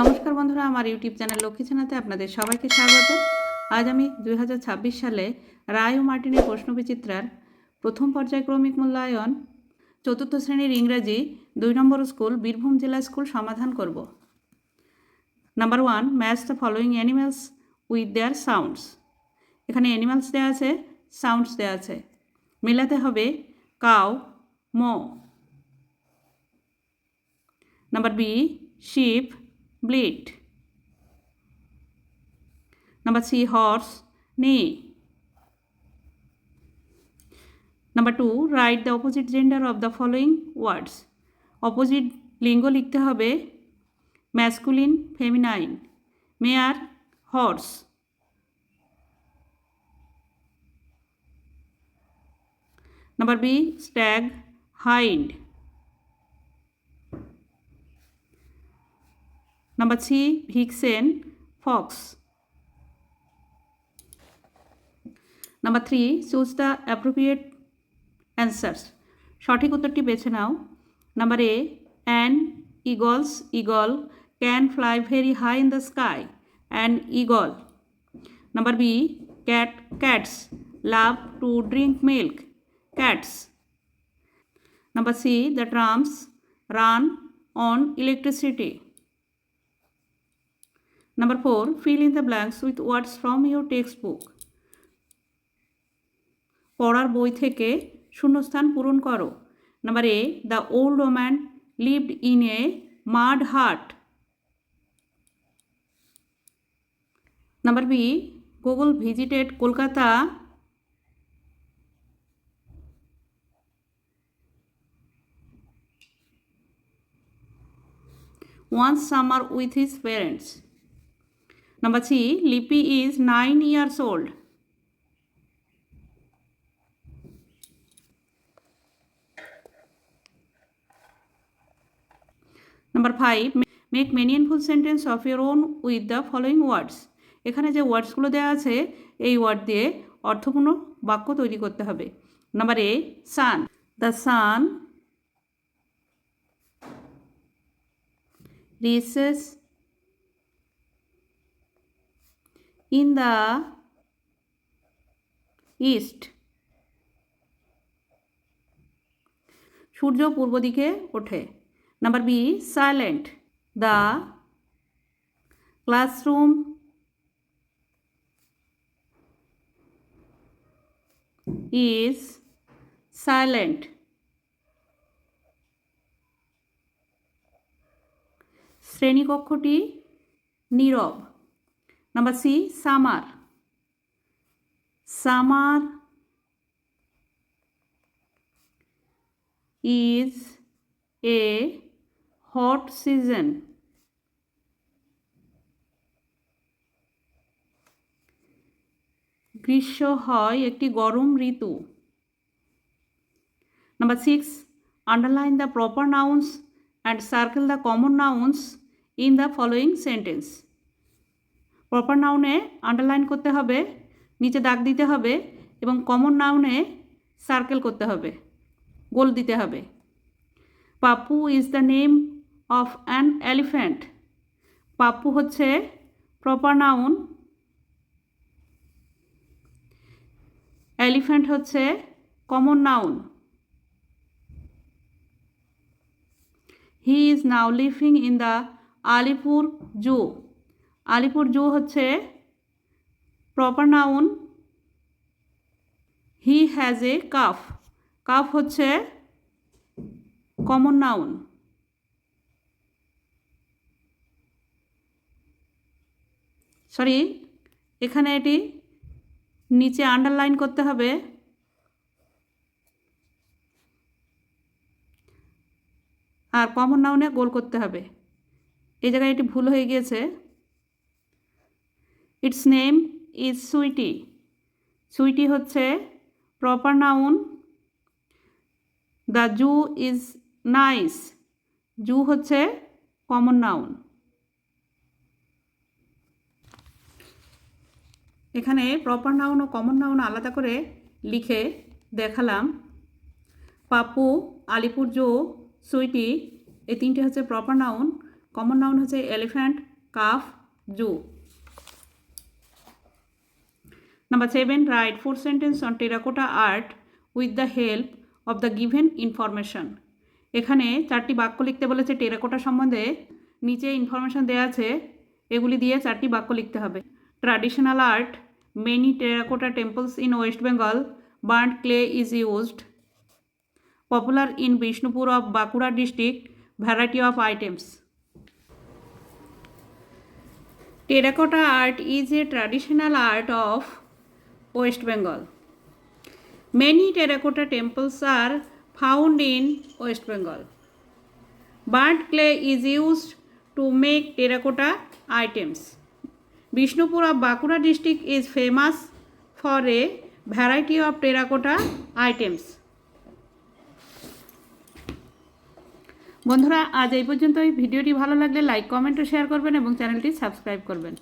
নমস্কার বন্ধুরা, আমার ইউটিউব চ্যানেল লক্ষ্মী চ্যানেলে আপনাদের সবাইকে স্বাগত। আজ আমি 2026 সালে রায় ও মার্টিনের প্রশ্নবিচিত্রার প্রথম পর্যায়ক্রমিক মূল্যায়ন চতুর্থ শ্রেণীর ইংরাজি 2 নম্বর স্কুল বীরভূম জেলা স্কুল সমাধান করব। Number 1, match the following animals with their sounds. এখানে অ্যানিমালস দেওয়া আছে, সাউন্ডস দেওয়া আছে, মেলাতে হবে cow, moo. Number B, sheep, bleat. Number C, horse, neigh. Number 2, write the opposite gender of the following words. Opposite লিঙ্গ লিখতে হবে masculine, feminine, mare, horse. Number B, stag, hind. Number C, vixen, fox. Number 3, choose the appropriate answers. সঠিক উত্তরটি বেছে নাও। Number A, an eagle can fly very high in the sky. An eagle. Number B, cats love to drink milk. Cats. Number C, the trams run on electricity. Number 4, fill in the blanks with words from your textbook. পড়ার বই থেকে শূন্যস্থান পূরণ করো। Number A, the old woman lived in a mud hut. Number B, Gogol visited Kolkata once summer with his parents. Number C, Lippy is 9 years old. Number 5, make meaningful sentence of your own with the following words. এখানে যে ওয়ার্ডসগুলো দেওয়া আছে এই word দিয়ে অর্থপূর্ণ বাক্য তৈরি করতে হবে। Number A, sun. The sun rises in the east. সূর্য পূর্ব দিকে ওঠে। Number B, silent. The classroom is silent. শ্রেণীকক্ষটি নীরব। Number C, summer. Summer is a hot season. গ্রীষ্ম হয় একটি গরম ঋতু। Number 6, underline the proper nouns and circle the common nouns in the following sentence. Proper নাউনে আন্ডারলাইন করতে হবে, নিচে দাগ দিতে হবে এবং কমন নাউনে সার্কেল করতে হবে, গোল দিতে হবে। Pappu is the name of an elephant. Pappu হচ্ছে প্রপার নাউন, এলিফ্যান্ট হচ্ছে common noun. He is now living in the Alipur zoo. Alipur zoo হচ্ছে proper noun. He has a calf. Calf হচ্ছে কমন নাউন। সরি, এখানে এটি নিচে আন্ডারলাইন করতে হবে আর কমন নাউনে গোল করতে হবে। এই জায়গায় এটি ভুল হয়ে গিয়েছে। Its name is Sweety. Sweety হচ্ছে proper noun. The zoo is nice. Zoo হচ্ছে কমন নাউন। এখানে প্রপার নাউন ও কমন নাউন আলাদা করে লিখে দেখালাম। পাপ্পু, আলিপুর জু, সুইটি এই তিনটে হচ্ছে প্রপার নাউন। কমন নাউন হচ্ছে elephant, calf, Jew. Number 7. Write 4 sentences on terracotta art with the help of the given information. এখানে 4টি বাক্য লিখতে বলেছে টেরাকোটা সম্বন্ধে। নিচে ইনফরমেশন দেওয়া আছে, এগুলি দিয়ে 4টি বাক্য লিখতে হবে। Traditional art, many terracotta temples in West Bengal, burnt clay is used, popular in Bishnupur of Bankura district, variety of items. Terracotta art is a traditional art of West Bengal. Many terracotta temples are found in West Bengal. Burnt clay is used to make terracotta items. Bishnupur of Bankura district is famous for a variety of terracotta items. বন্ধুরা, আজ এই পর্যন্তই। ভিডিওটি ভালো লাগলে like, comment ও share করবেন এবং চ্যানেলটি সাবস্ক্রাইব করবেন।